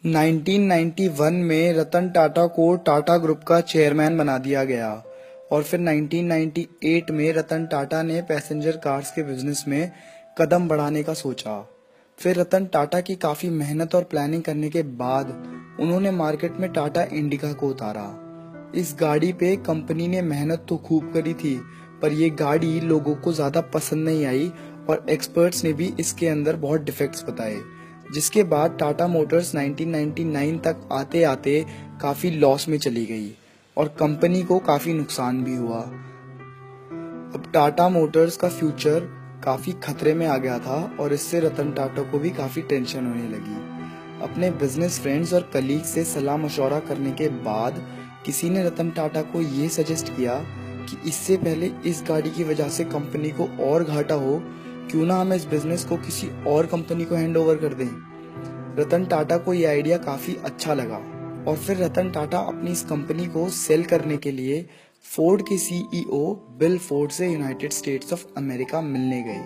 1991 में रतन टाटा को टाटा ग्रुप का चेयरमैन बना दिया गया और फिर 1998 में रतन टाटा ने पैसेंजर कार्स के बिजनेस में कदम बढ़ाने का सोचा। फिर रतन टाटा की काफी मेहनत और प्लानिंग करने के बाद उन्होंने मार्केट में टाटा इंडिका को उतारा। इस गाड़ी पे कंपनी ने मेहनत तो खूब करी थी, पर ये गाड़ी लोगों को ज्यादा पसंद नहीं आई और एक्सपर्ट्स ने भी इसके अंदर बहुत डिफेक्ट्स बताए, जिसके बाद टाटा मोटर्स 1999 तक आते आते काफी लॉस में चली गई और कंपनी को काफी नुकसान भी हुआ। अब टाटा मोटर्स का फ्यूचर काफी खतरे में आ गया था और इससे रतन टाटा को भी काफी टेंशन होने लगी। अपने बिजनेस फ्रेंड्स और कलीग से सलाह मशवरा करने के बाद किसी ने रतन टाटा को ये सजेस्ट किया कि इससे पहले इस गाड़ी की वजह से कंपनी को और घाटा हो, क्यों ना हम इस बिजनेस को किसी और कंपनी को हैंड ओवर कर दें। रतन टाटा को ये आइडिया काफी अच्छा लगा और फिर रतन टाटा अपनी इस कंपनी को सेल करने के लिए फोर्ड के सीईओ बिल फोर्ड से यूनाइटेड स्टेट्स ऑफ अमेरिका मिलने गए।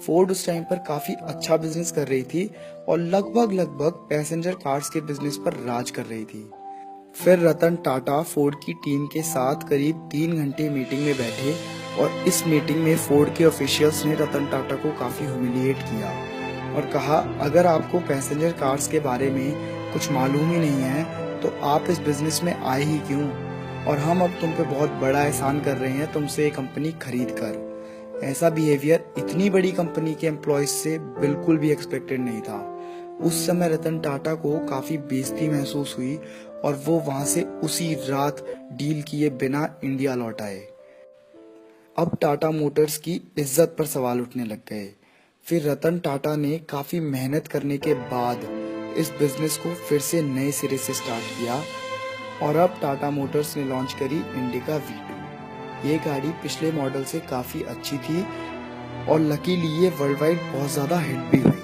फोर्ड उस टाइम पर काफी अच्छा बिजनेस कर रही थी और लगभग पैसेंजर कार्स के बिजनेस पर राज कर रही थी। फिर रतन टाटा फोर्ड की टीम के साथ करीब 3 घंटे मीटिंग में बैठे और इस मीटिंग में फोर्ड के ऑफिशियल्स ने रतन टाटा को काफी ह्यूमिलिएट किया और कहा, अगर आपको पैसेंजर कार्स के बारे में कुछ मालूम ही नहीं है तो आप इस बिजनेस में आए ही क्यों, और हम अब तुम पे बहुत बड़ा एहसान कर रहे हैं तुमसे ये कंपनी खरीद कर। ऐसा बिहेवियर इतनी बड़ी कंपनी के एम्प्लॉयज से बिल्कुल भी एक्सपेक्टेड नहीं था। उस समय रतन टाटा को काफी बेइज्जती महसूस हुई और वो वहां से उसी रात डील किए बिना इंडिया लौट आए। अब टाटा मोटर्स की इज्जत पर सवाल उठने लग गए। फिर रतन टाटा ने काफी मेहनत करने के बाद इस बिजनेस को फिर से नए सिरे से स्टार्ट किया और अब टाटा मोटर्स ने लॉन्च करी इंडिका V2। ये गाड़ी पिछले मॉडल से काफी अच्छी थी और लकीली ये वर्ल्ड वाइड बहुत ज्यादा हिट भी हुई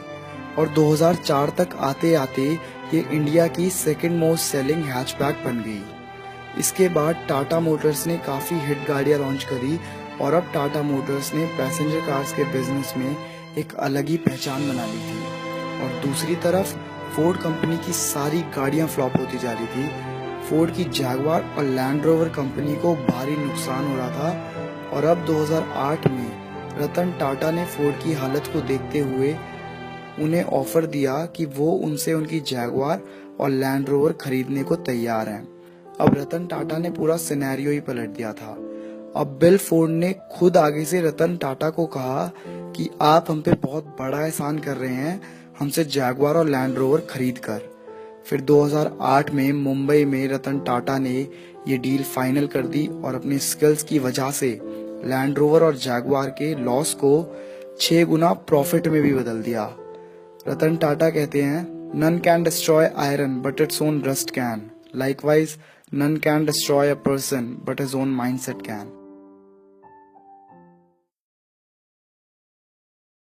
और 2004 तक आते आते ये इंडिया की सेकंड मोस्ट सेलिंग हैचबैक बन गई। इसके बाद टाटा मोटर्स ने काफी हिट गाड़ियां लॉन्च करी और अब टाटा मोटर्स ने पैसेंजर कार्स के बिजनेस में एक अलग ही पहचान बना ली थी और दूसरी तरफ फोर्ड कंपनी की सारी गाड़ियां फ्लॉप होती जा रही थी। फोर्ड की जैगवार और लैंड रोवर कंपनी को भारी नुकसान हो रहा था और अब 2008 में रतन टाटा ने फोर्ड की हालत को देखते हुए उन्हें ऑफर दिया कि वो उनसे उनकी जैगवार और लैंड रोवर खरीदने को तैयार हैं। अब रतन टाटा ने पूरा सिनेरियो ही पलट दिया था। अब बिल फोर्ड ने खुद आगे से रतन टाटा को कहा कि आप हम पे बहुत बड़ा एहसान कर रहे हैं हमसे जैगवार और लैंड रोवर खरीद कर। फिर 2008 में मुंबई में रतन टाटा ने ये डील फाइनल कर दी और अपने स्किल्स की वजह से लैंड रोवर और जैगवार के लॉस को 6 गुना प्रॉफिट में भी बदल दिया। रतन टाटा कहते हैं, none can destroy iron but its own rust can, likewise none can destroy a person but his own mindset can.